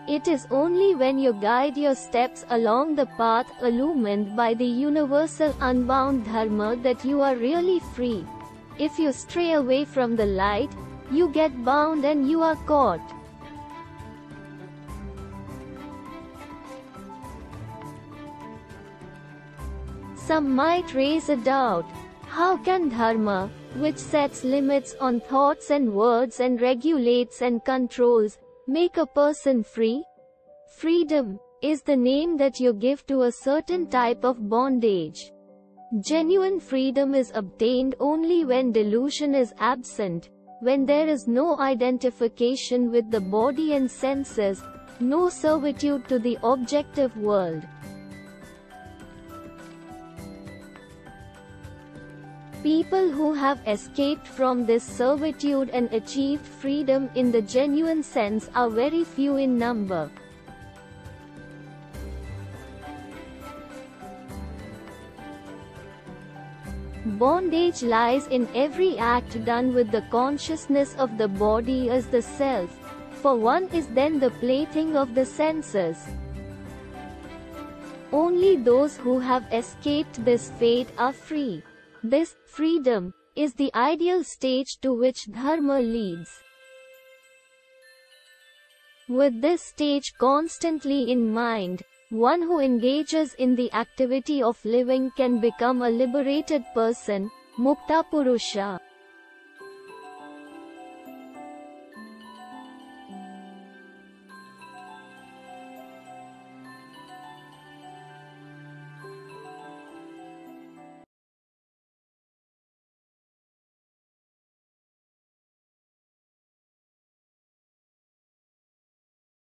It is only when you guide your steps along the path illumined by the universal unbound dharma that you are really free. If you stray away from the light, you get bound and you are caught. Some might raise a doubt. How can dharma, which sets limits on thoughts and words and regulates and controls, make a person free? Freedom is the name that you give to a certain type of bondage. Genuine freedom is obtained only when delusion is absent, when there is no identification with the body and senses, no servitude to the objective world. People who have escaped from this servitude and achieved freedom in the genuine sense are very few in number. Bondage lies in every act done with the consciousness of the body as the self, for one is then the plaything of the senses. Only those who have escaped this fate are free. This freedom is the ideal stage to which dharma leads. With this stage constantly in mind, one who engages in the activity of living can become a liberated person, Mukta Purusha.